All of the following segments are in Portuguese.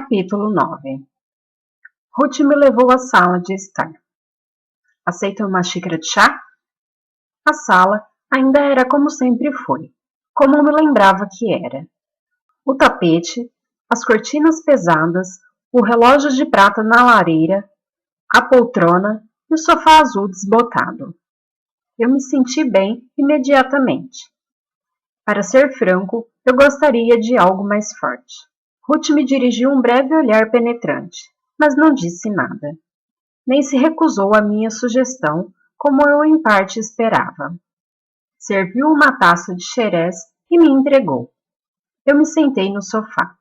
Capítulo 9. Ruth me levou à sala de estar. Aceita uma xícara de chá? A sala ainda era como sempre foi, como me lembrava que era. O tapete, as cortinas pesadas, o relógio de prata na lareira, a poltrona e o sofá azul desbotado. Eu me senti bem imediatamente. Para ser franco, eu gostaria de algo mais forte. Ruth me dirigiu um breve olhar penetrante, mas não disse nada. Nem se recusou à minha sugestão, como eu em parte esperava. Serviu uma taça de xerez e me entregou. Eu me sentei no sofá.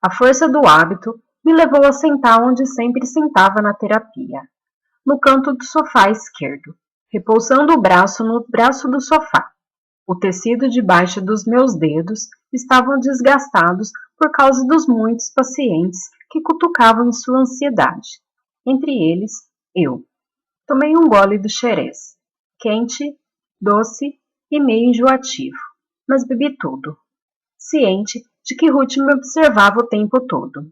A força do hábito me levou a sentar onde sempre sentava na terapia, no canto do sofá esquerdo, repousando o braço no braço do sofá. O tecido debaixo dos meus dedos estavam desgastados por causa dos muitos pacientes que cutucavam em sua ansiedade. Entre eles, eu. Tomei um gole do xerez, quente, doce e meio enjoativo, mas bebi tudo, ciente de que Ruth me observava o tempo todo.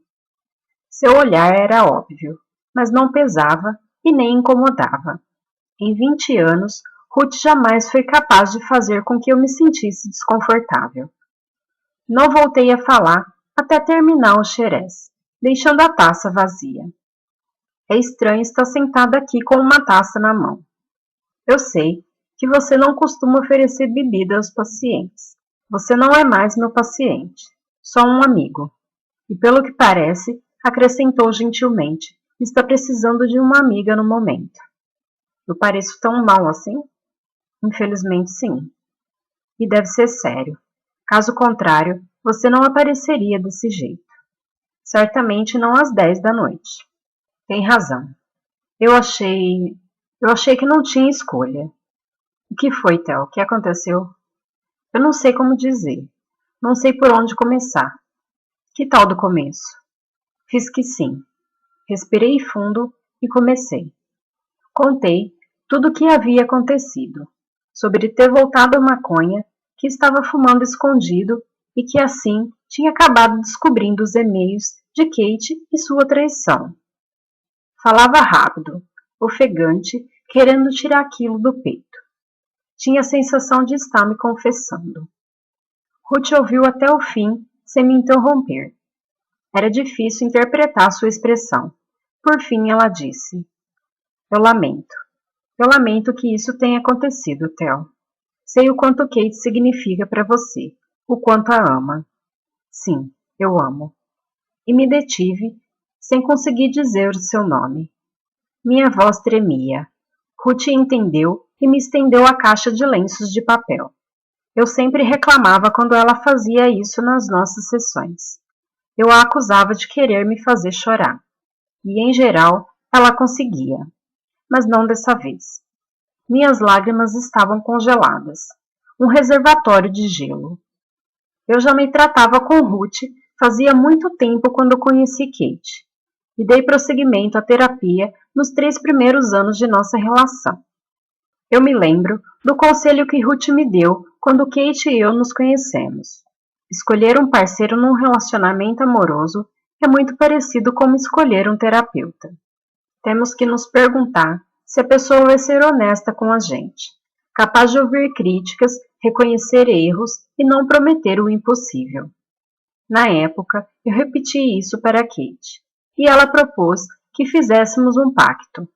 Seu olhar era óbvio, mas não pesava e nem incomodava. Em 20 anos, Ruth jamais foi capaz de fazer com que eu me sentisse desconfortável. Não voltei a falar até terminar o xerez, deixando a taça vazia. É estranho estar sentada aqui com uma taça na mão. Eu sei que você não costuma oferecer bebida aos pacientes. Você não é mais meu paciente, só um amigo. E pelo que parece, acrescentou gentilmente, está precisando de uma amiga no momento. Eu pareço tão mal assim? Infelizmente, sim. E deve ser sério. Caso contrário, você não apareceria desse jeito. Certamente não às 10 da noite. Tem razão. Eu achei que não tinha escolha. O que foi, Theo? O que aconteceu? Eu não sei como dizer. Não sei por onde começar. Que tal do começo? Fiz que sim. Respirei fundo e comecei. Contei tudo o que havia acontecido. Sobre ter voltado à maconha, que estava fumando escondido e que assim tinha acabado descobrindo os e-mails de Kate e sua traição. Falava rápido, ofegante, querendo tirar aquilo do peito. Tinha a sensação de estar me confessando. Ruth ouviu até o fim, sem me interromper. Era difícil interpretar sua expressão. Por fim, ela disse: Eu lamento. Eu lamento que isso tenha acontecido, Theo. Sei o quanto Kate significa para você, o quanto a ama. Sim, eu amo. E me detive, sem conseguir dizer o seu nome. Minha voz tremia. Ruth entendeu e me estendeu a caixa de lenços de papel. Eu sempre reclamava quando ela fazia isso nas nossas sessões. Eu a acusava de querer me fazer chorar. E, em geral, ela conseguia. Mas não dessa vez. Minhas lágrimas estavam congeladas. Um reservatório de gelo. Eu já me tratava com Ruth fazia muito tempo quando conheci Kate. E dei prosseguimento à terapia nos 3 primeiros anos de nossa relação. Eu me lembro do conselho que Ruth me deu quando Kate e eu nos conhecemos. Escolher um parceiro num relacionamento amoroso é muito parecido com escolher um terapeuta. Temos que nos perguntar se a pessoa vai ser honesta com a gente, capaz de ouvir críticas, reconhecer erros e não prometer o impossível. Na época, eu repeti isso para Kate, e ela propôs que fizéssemos um pacto.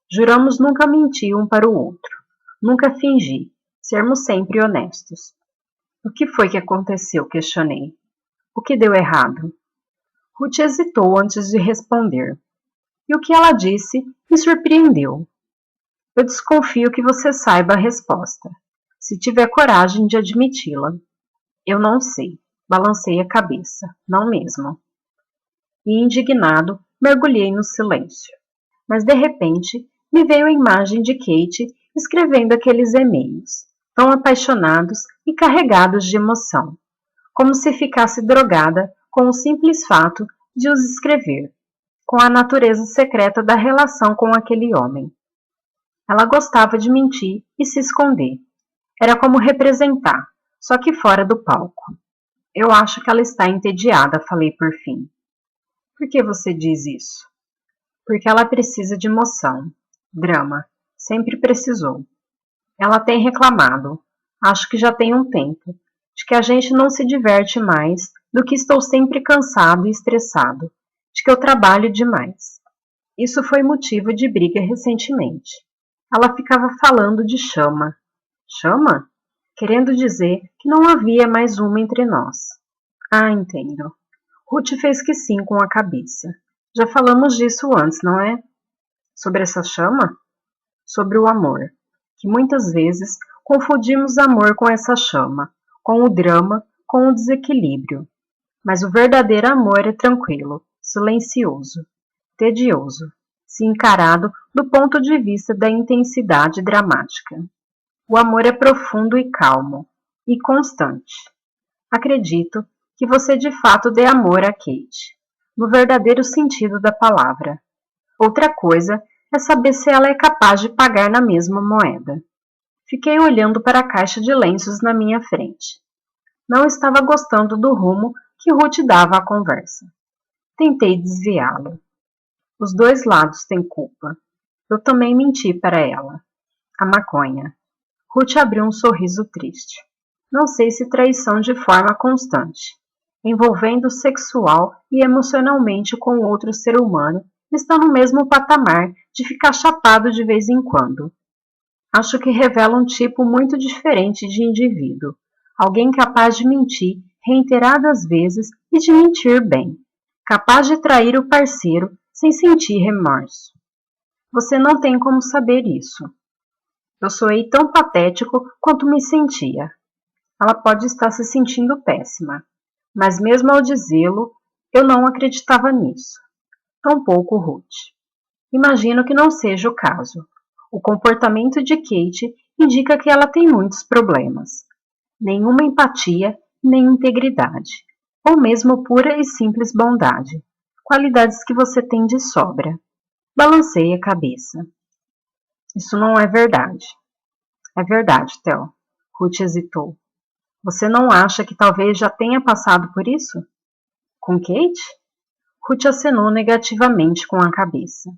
Juramos nunca mentir um para o outro, nunca fingir, sermos sempre honestos. O que foi que aconteceu? Questionei. O que deu errado? Ruth hesitou antes de responder. E o que ela disse me surpreendeu. Eu desconfio que você saiba a resposta, se tiver coragem de admiti-la. Eu não sei. Balancei a cabeça. Não mesmo. E indignado, mergulhei no silêncio. Mas de repente, me veio a imagem de Kate escrevendo aqueles e-mails, tão apaixonados e carregados de emoção, como se ficasse drogada com o simples fato de os escrever, com a natureza secreta da relação com aquele homem. Ela gostava de mentir e se esconder. Era como representar, só que fora do palco. Eu acho que ela está entediada, falei por fim. Por que você diz isso? Porque ela precisa de emoção, drama, sempre precisou. Ela tem reclamado, acho que já tem um tempo, de que a gente não se diverte mais, do que estou sempre cansado e estressado, de que eu trabalho demais. Isso foi motivo de briga recentemente. Ela ficava falando de chama. Chama? Querendo dizer que não havia mais uma entre nós. Ah, entendo. Ruth fez que sim com a cabeça. Já falamos disso antes, não é? Sobre essa chama? Sobre o amor. Que muitas vezes confundimos amor com essa chama, com o drama, com o desequilíbrio. Mas o verdadeiro amor é tranquilo, silencioso, tedioso, se encarado do ponto de vista da intensidade dramática. O amor é profundo e calmo, e constante. Acredito que você de fato dê amor a Kate, no verdadeiro sentido da palavra. Outra coisa é saber se ela é capaz de pagar na mesma moeda. Fiquei olhando para a caixa de lenços na minha frente. Não estava gostando do rumo que Ruth dava à conversa. Tentei desviá-lo. Os dois lados têm culpa. Eu também menti para ela. A maconha. Ruth abriu um sorriso triste. Não sei se traição de forma constante, envolvendo sexual e emocionalmente com outro ser humano, está no mesmo patamar de ficar chapado de vez em quando. Acho que revela um tipo muito diferente de indivíduo, alguém capaz de mentir reiteradas vezes e de mentir bem, capaz de trair o parceiro sem sentir remorso. Você não tem como saber isso. Eu soei tão patético quanto me sentia. Ela pode estar se sentindo péssima, mas mesmo ao dizê-lo, eu não acreditava nisso. Tampouco Ruth. Imagino que não seja o caso. O comportamento de Kate indica que ela tem muitos problemas. Nenhuma empatia, nem integridade, ou mesmo pura e simples bondade, qualidades que você tem de sobra. Balancei a cabeça. Isso não é verdade. É verdade, Theo. Ruth hesitou. Você não acha que talvez já tenha passado por isso? Com Kate? Ruth acenou negativamente com a cabeça.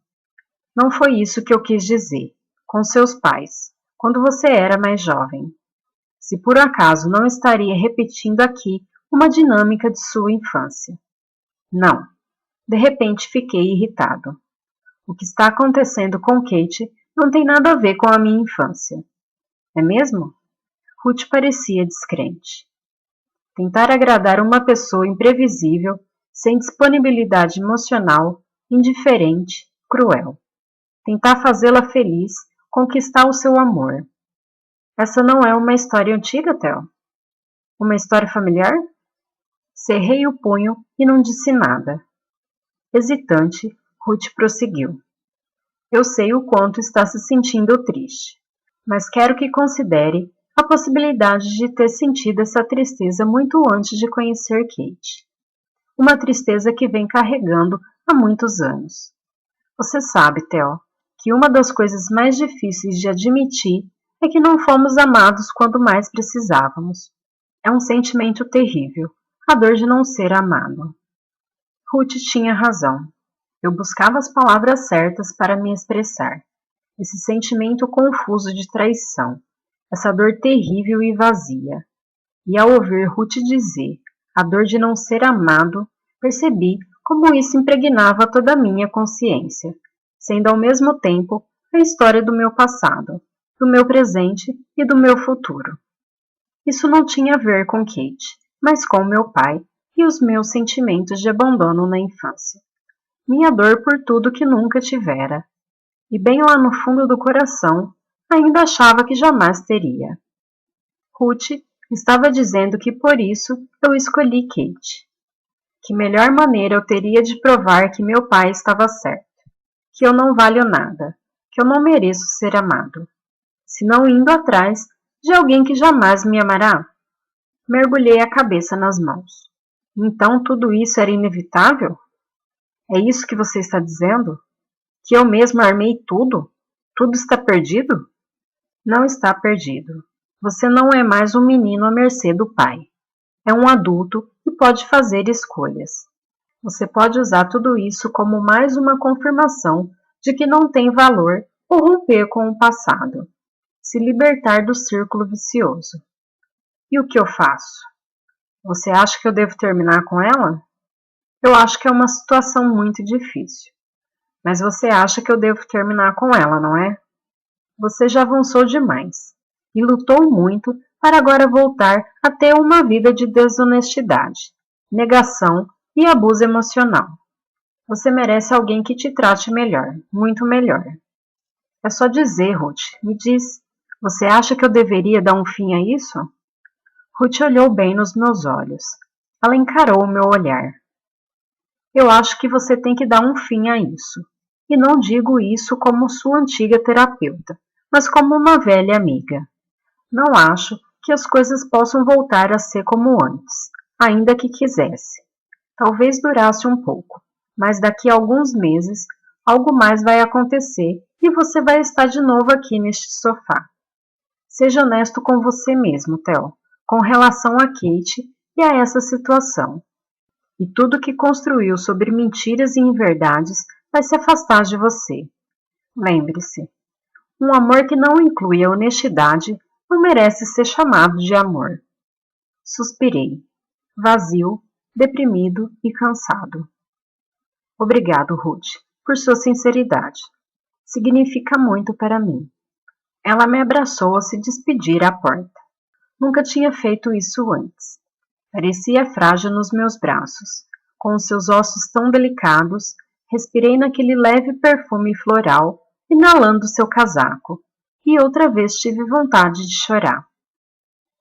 Não foi isso que eu quis dizer. Com seus pais, quando você era mais jovem. Se por acaso não estaria repetindo aqui uma dinâmica de sua infância. Não. De repente fiquei irritado. O que está acontecendo com Kate não tem nada a ver com a minha infância. É mesmo? Ruth parecia descrente. Tentar agradar uma pessoa imprevisível, sem disponibilidade emocional, indiferente, cruel. Tentar fazê-la feliz, conquistar o seu amor. Essa não é uma história antiga, Theo? Uma história familiar? Cerrei o punho e não disse nada. Hesitante, Ruth prosseguiu. Eu sei o quanto está se sentindo triste, mas quero que considere a possibilidade de ter sentido essa tristeza muito antes de conhecer Kate. Uma tristeza que vem carregando há muitos anos. Você sabe, Theo, que uma das coisas mais difíceis de admitir é que não fomos amados quando mais precisávamos. É um sentimento terrível, a dor de não ser amado. Ruth tinha razão. Eu buscava as palavras certas para me expressar. Esse sentimento confuso de traição, essa dor terrível e vazia. E ao ouvir Ruth dizer a dor de não ser amado, percebi como isso impregnava toda a minha consciência, sendo ao mesmo tempo a história do meu passado, do meu presente e do meu futuro. Isso não tinha a ver com Kate, mas com meu pai e os meus sentimentos de abandono na infância. Minha dor por tudo que nunca tivera. E bem lá no fundo do coração, ainda achava que jamais teria. Ruth estava dizendo que por isso eu escolhi Kate. Que melhor maneira eu teria de provar que meu pai estava certo, que eu não valho nada, que eu não mereço ser amado, senão indo atrás de alguém que jamais me amará? Mergulhei a cabeça nas mãos. Então tudo isso era inevitável? É isso que você está dizendo? Que eu mesmo armei tudo? Tudo está perdido? Não está perdido. Você não é mais um menino à mercê do pai. É um adulto e pode fazer escolhas. Você pode usar tudo isso como mais uma confirmação de que não tem valor ou romper com o passado, se libertar do círculo vicioso. E o que eu faço? Você acha que eu devo terminar com ela? Eu acho que é uma situação muito difícil. Mas você acha que eu devo terminar com ela, não é? Você já avançou demais e lutou muito para agora voltar a ter uma vida de desonestidade, negação e abuso emocional. Você merece alguém que te trate melhor, muito melhor. É só dizer, Ruth. Me diz, você acha que eu deveria dar um fim a isso? Ruth olhou bem nos meus olhos. Ela encarou o meu olhar. Eu acho que você tem que dar um fim a isso. E não digo isso como sua antiga terapeuta, mas como uma velha amiga. Não acho que as coisas possam voltar a ser como antes, ainda que quisesse. Talvez durasse um pouco, mas daqui a alguns meses algo mais vai acontecer e você vai estar de novo aqui neste sofá. Seja honesto com você mesmo, Theo, com relação a Kate e a essa situação. E tudo que construiu sobre mentiras e inverdades vai se afastar de você. Lembre-se, um amor que não inclui a honestidade não merece ser chamado de amor. Suspirei, vazio, deprimido e cansado. Obrigado, Ruth, por sua sinceridade. Significa muito para mim. Ela me abraçou ao se despedir à porta. Nunca tinha feito isso antes. Parecia frágil nos meus braços. Com os seus ossos tão delicados, respirei naquele leve perfume floral, inalando seu casaco, e outra vez tive vontade de chorar.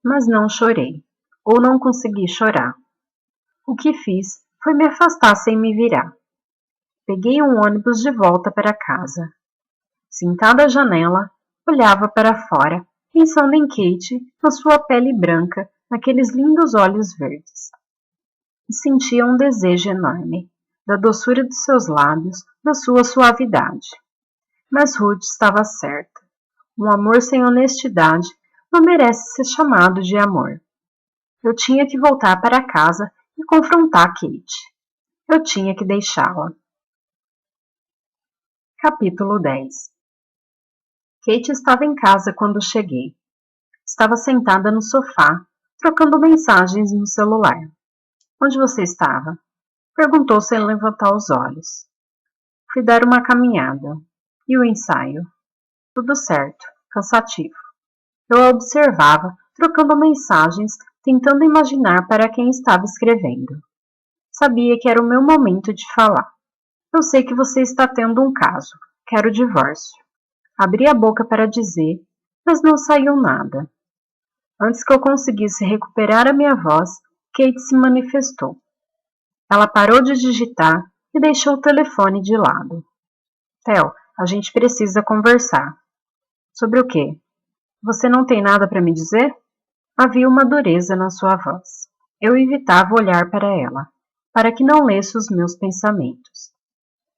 Mas não chorei, ou não consegui chorar. O que fiz foi me afastar sem me virar. Peguei um ônibus de volta para casa. Sentada à janela, olhava para fora, pensando em Kate, na sua pele branca, naqueles lindos olhos verdes. E sentia um desejo enorme, da doçura dos seus lábios, da sua suavidade. Mas Ruth estava certa. Um amor sem honestidade não merece ser chamado de amor. Eu tinha que voltar para casa e confrontar Kate. Eu tinha que deixá-la. Capítulo 10. Kate estava em casa quando cheguei. Estava sentada no sofá, trocando mensagens no celular. Onde você estava? Perguntou sem levantar os olhos. Fui dar uma caminhada. E o ensaio? Tudo certo, cansativo. Eu a observava, trocando mensagens, tentando imaginar para quem estava escrevendo. Sabia que era o meu momento de falar. Eu sei que você está tendo um caso. Quero o divórcio. Abri a boca para dizer, mas não saiu nada. Antes que eu conseguisse recuperar a minha voz, Kate se manifestou. Ela parou de digitar e deixou o telefone de lado. Theo, a gente precisa conversar. Sobre o quê? Você não tem nada para me dizer? Havia uma dureza na sua voz. Eu evitava olhar para ela, para que não lesse os meus pensamentos.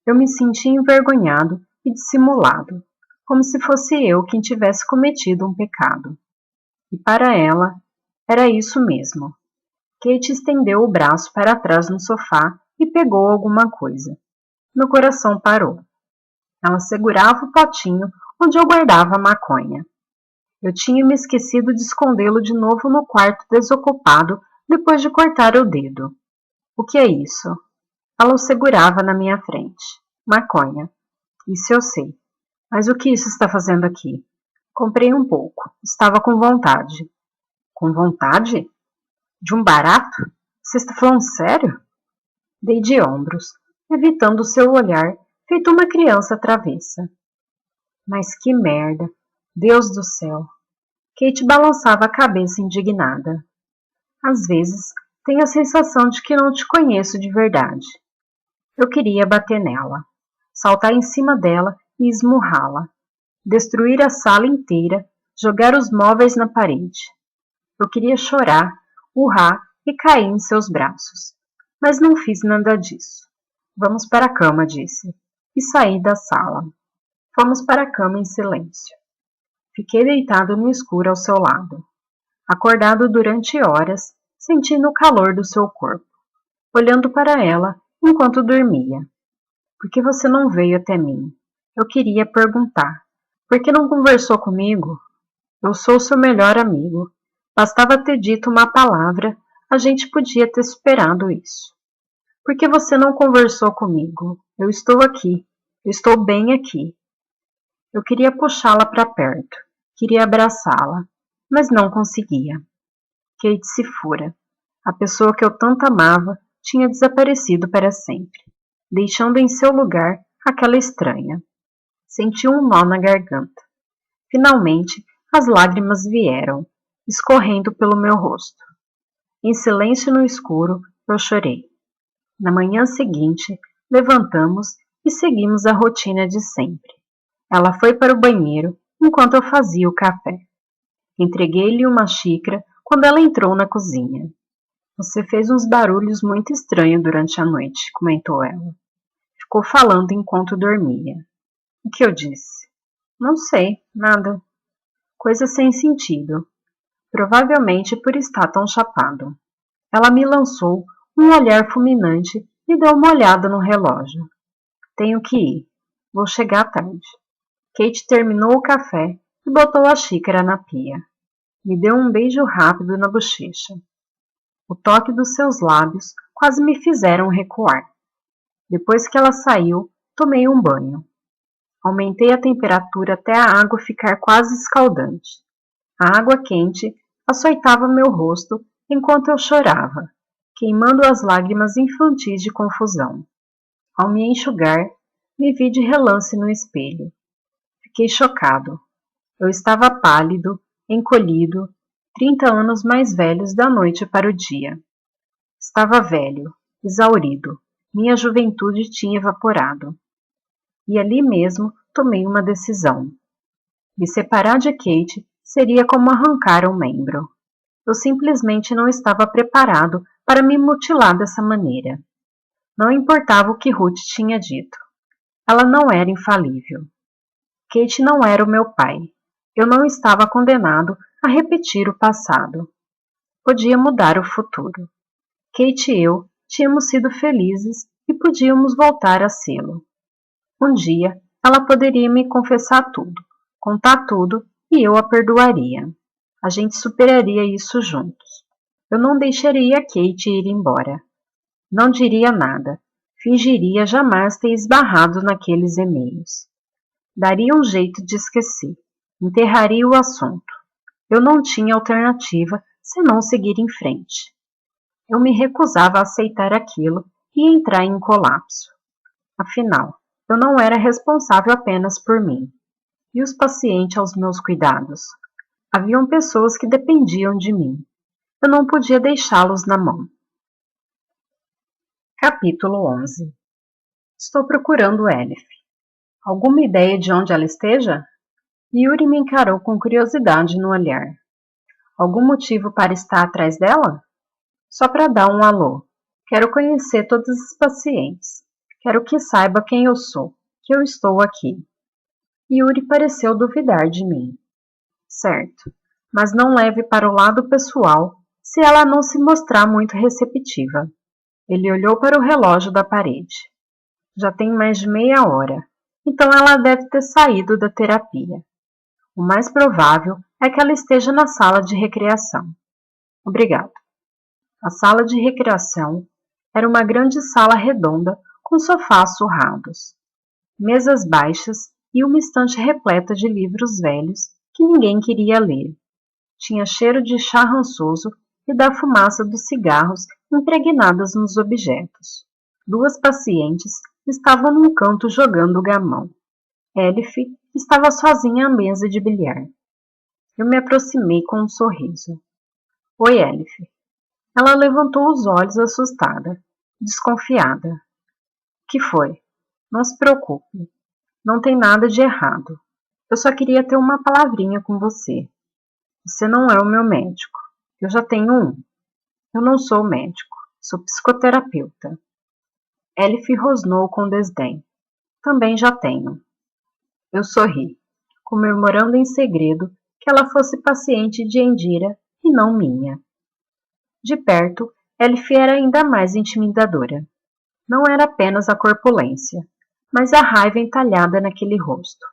Eu me sentia envergonhado e dissimulado, como se fosse eu quem tivesse cometido um pecado. E para ela, era isso mesmo. Kate estendeu o braço para trás no sofá e pegou alguma coisa. Meu coração parou. Ela segurava o potinho onde eu guardava a maconha. Eu tinha me esquecido de escondê-lo de novo no quarto desocupado depois de cortar o dedo. O que é isso? Ela o segurava na minha frente. Maconha. Isso eu sei. Mas o que isso está fazendo aqui? Comprei um pouco. Estava com vontade. Com vontade? De um barato? Você está falando sério? Dei de ombros, evitando seu olhar, feito uma criança travessa. Mas que merda! Deus do céu! Kate balançava a cabeça indignada. Às vezes, tenho a sensação de que não te conheço de verdade. Eu queria bater nela, saltar em cima dela e esmurrá-la, destruir a sala inteira, jogar os móveis na parede. Eu queria chorar, urrar e cair em seus braços. Mas não fiz nada disso. Vamos para a cama, disse, e saí da sala. Fomos para a cama em silêncio. Fiquei deitado no escuro ao seu lado, acordado durante horas, sentindo o calor do seu corpo, olhando para ela enquanto dormia. Por que você não veio até mim? Eu queria perguntar. Por que não conversou comigo? Eu sou seu melhor amigo. Bastava ter dito uma palavra, a gente podia ter superado isso. Por que você não conversou comigo? Eu estou aqui. Eu estou bem aqui. Eu queria puxá-la para perto. Queria abraçá-la, mas não conseguia. Kate se fora. A pessoa que eu tanto amava tinha desaparecido para sempre, deixando em seu lugar aquela estranha. Senti um nó na garganta. Finalmente, as lágrimas vieram, escorrendo pelo meu rosto. Em silêncio no escuro, eu chorei. Na manhã seguinte, levantamos e seguimos a rotina de sempre. Ela foi para o banheiro enquanto eu fazia o café. Entreguei-lhe uma xícara quando ela entrou na cozinha. Você fez uns barulhos muito estranhos durante a noite, comentou ela. Ficou falando enquanto dormia. O que eu disse? Não sei, nada. Coisa sem sentido. Provavelmente por estar tão chapado. Ela me lançou um olhar fulminante e deu uma olhada no relógio. Tenho que ir. Vou chegar tarde. Kate terminou o café e botou a xícara na pia. Me deu um beijo rápido na bochecha. O toque dos seus lábios quase me fizeram recuar. Depois que ela saiu, tomei um banho. Aumentei a temperatura até a água ficar quase escaldante. A água quente açoitava meu rosto enquanto eu chorava, queimando as lágrimas infantis de confusão. Ao me enxugar, me vi de relance no espelho. Fiquei chocado. Eu estava pálido, encolhido, 30 anos mais velhos da noite para o dia. Estava velho, exaurido. Minha juventude tinha evaporado. E ali mesmo tomei uma decisão. Me separar de Kate seria como arrancar um membro. Eu simplesmente não estava preparado para me mutilar dessa maneira. Não importava o que Ruth tinha dito. Ela não era infalível. Kate não era o meu pai. Eu não estava condenado a repetir o passado. Podia mudar o futuro. Kate e eu tínhamos sido felizes e podíamos voltar a sê-lo. Um dia, ela poderia me confessar tudo, contar tudo e eu a perdoaria. A gente superaria isso juntos. Eu não deixaria Kate ir embora. Não diria nada. Fingiria jamais ter esbarrado naqueles e-mails. Daria um jeito de esquecer. Enterraria o assunto. Eu não tinha alternativa senão seguir em frente. Eu me recusava a aceitar aquilo e entrar em colapso. Afinal, eu não era responsável apenas por mim. E os pacientes aos meus cuidados? Haviam pessoas que dependiam de mim. Eu não podia deixá-los na mão. Capítulo 11. Estou procurando Elif. Alguma ideia de onde ela esteja? Yuri me encarou com curiosidade no olhar. Algum motivo para estar atrás dela? Só para dar um alô. Quero conhecer todos os pacientes. Quero que saiba quem eu sou, que eu estou aqui. Yuri pareceu duvidar de mim. Certo, mas não leve para o lado pessoal se ela não se mostrar muito receptiva. Ele olhou para o relógio da parede. Já tem mais de meia hora, então ela deve ter saído da terapia. O mais provável é que ela esteja na sala de recreação. Obrigado. A sala de recreação era uma grande sala redonda com sofás surrados, mesas baixas e uma estante repleta de livros velhos que ninguém queria ler. Tinha cheiro de chá rançoso e da fumaça dos cigarros impregnadas nos objetos. Duas pacientes estavam num canto jogando gamão. Elif estava sozinha à mesa de bilhar. Eu me aproximei com um sorriso. Oi, Elif. Ela levantou os olhos assustada, desconfiada. Que foi? Não se preocupe. Não tem nada de errado. Eu só queria ter uma palavrinha com você. Você não é o meu médico. Eu já tenho um. Eu não sou médico. Sou psicoterapeuta. Elif rosnou com desdém. Também já tenho. Eu sorri, comemorando em segredo que ela fosse paciente de Indira e não minha. De perto, Elif era ainda mais intimidadora. Não era apenas a corpulência, mas a raiva entalhada naquele rosto,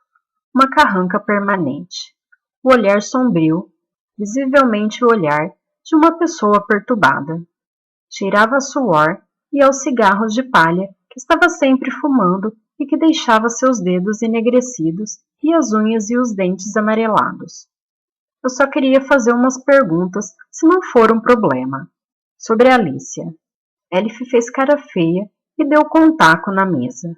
uma carranca permanente, o olhar sombrio, visivelmente o olhar de uma pessoa perturbada. Cheirava a suor e aos cigarros de palha que estava sempre fumando e que deixava seus dedos enegrecidos e as unhas e os dentes amarelados. Eu só queria fazer umas perguntas, se não for um problema. Sobre Alicia. Elif fez cara feia e deu com um taco na mesa.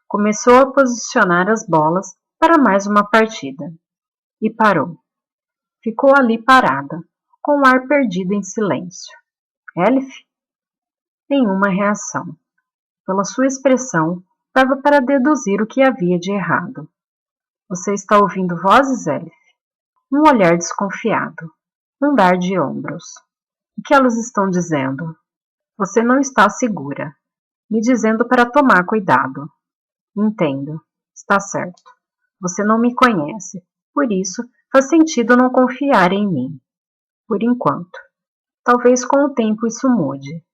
Começou a posicionar as bolas para mais uma partida. E parou. Ficou ali parada, com o ar perdido em silêncio. Elif? Nenhuma reação. Pela sua expressão, dava para deduzir o que havia de errado. Você está ouvindo vozes, Elif? Um olhar desconfiado. Um dar de ombros. O que elas estão dizendo? Você não está segura. Me dizendo para tomar cuidado. Entendo. Está certo. Você não me conhece. Por isso, faz sentido não confiar em mim. Por enquanto. Talvez com o tempo isso mude.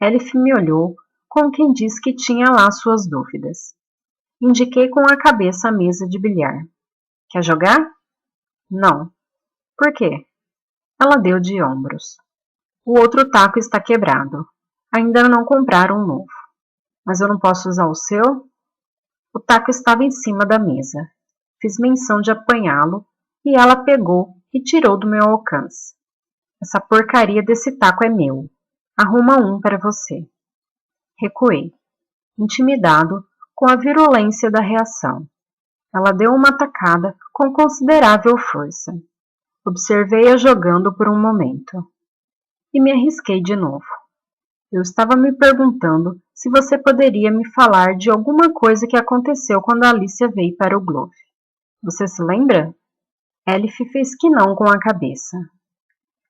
Elif me olhou, como quem diz que tinha lá suas dúvidas. Indiquei com a cabeça a mesa de bilhar. Quer jogar? Não. Por quê? Ela deu de ombros. O outro taco está quebrado. Ainda não compraram um novo. Mas eu não posso usar o seu? O taco estava em cima da mesa. Fiz menção de apanhá-lo e ela pegou e tirou do meu alcance. Essa porcaria desse taco é meu. Arruma um para você. Recuei, intimidado com a virulência da reação. Ela deu uma tacada com considerável força. Observei-a jogando por um momento. E me arrisquei de novo. Eu estava me perguntando se você poderia me falar de alguma coisa que aconteceu quando a Alicia veio para o Glove. Você se lembra? Elif fez que não com a cabeça.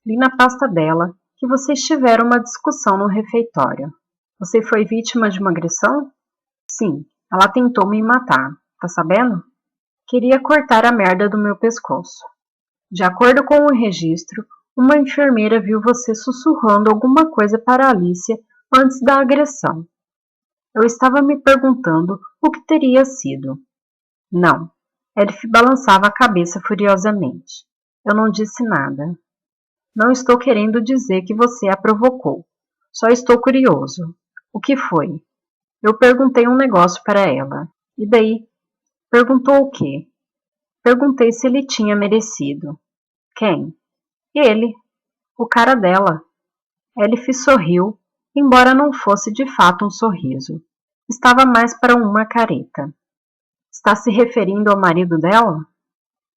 Li na pasta dela que vocês tiveram uma discussão no refeitório. Você foi vítima de uma agressão? Sim, ela tentou me matar. Tá sabendo? Queria cortar a merda do meu pescoço. De acordo com o registro, uma enfermeira viu você sussurrando alguma coisa para Alicia antes da agressão. Eu estava me perguntando o que teria sido. Não. Elif balançava a cabeça furiosamente. Eu não disse nada. Não estou querendo dizer que você a provocou. Só estou curioso. O que foi? Eu perguntei um negócio para ela. E daí? Perguntou o quê? Perguntei se ele tinha merecido. Quem? Ele. O cara dela. Elif sorriu, embora não fosse de fato um sorriso. Estava mais para uma careta. Está se referindo ao marido dela?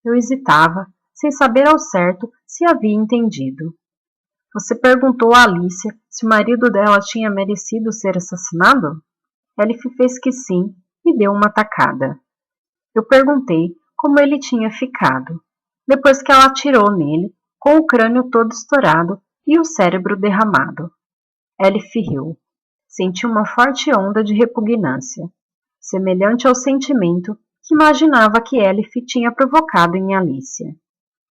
Eu hesitava, sem saber ao certo se havia entendido. Você perguntou a Alicia se o marido dela tinha merecido ser assassinado? Elif fez que sim e deu uma tacada. Eu perguntei como ele tinha ficado, depois que ela atirou nele, com o crânio todo estourado e o cérebro derramado. Elif riu. Senti uma forte onda de repugnância, semelhante ao sentimento que imaginava que Elif tinha provocado em Alicia.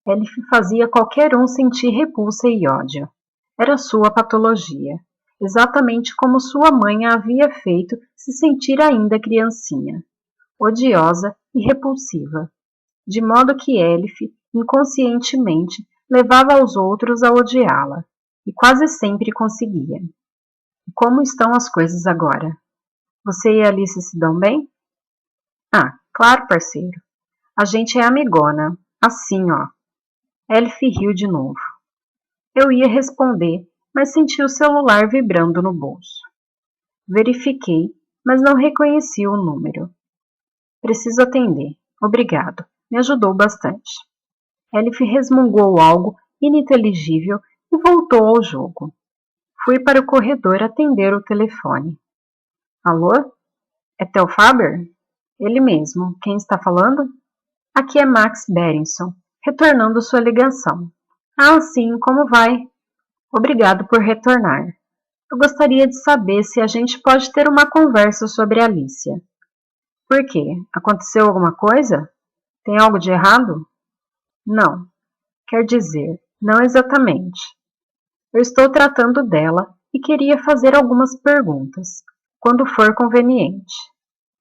Elif fazia qualquer um sentir repulsa e ódio. Era sua patologia, exatamente como sua mãe a havia feito se sentir ainda criancinha, odiosa e repulsiva, de modo que Elif, inconscientemente, levava os outros a odiá-la, e quase sempre conseguia. E como estão as coisas agora? Você e Alice se dão bem? Ah, claro, parceiro. A gente é amigona, assim, ó. Elif riu de novo. Eu ia responder, mas senti o celular vibrando no bolso. Verifiquei, mas não reconheci o número. Preciso atender. Obrigado. Me ajudou bastante. Elif resmungou algo ininteligível e voltou ao jogo. Fui para o corredor atender o telefone. Alô? É Theo Faber? Ele mesmo. Quem está falando? Aqui é Max Berenson, retornando sua ligação. Ah, sim, como vai? Obrigado por retornar. Eu gostaria de saber se a gente pode ter uma conversa sobre Alicia. Por quê? Aconteceu alguma coisa? Tem algo de errado? Não. Quer dizer, não exatamente. Eu estou tratando dela e queria fazer algumas perguntas. quando for conveniente.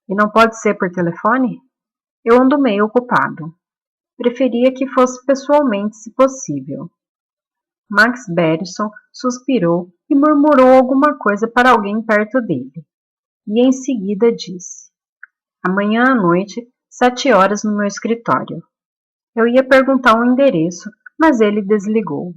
E não pode ser por telefone? Eu ando meio ocupado. Preferia que fosse pessoalmente, se possível. Max Berisson suspirou e murmurou alguma coisa para alguém perto dele. E em seguida disse: amanhã à noite, 7 horas no meu escritório. Eu ia perguntar um endereço, mas ele desligou.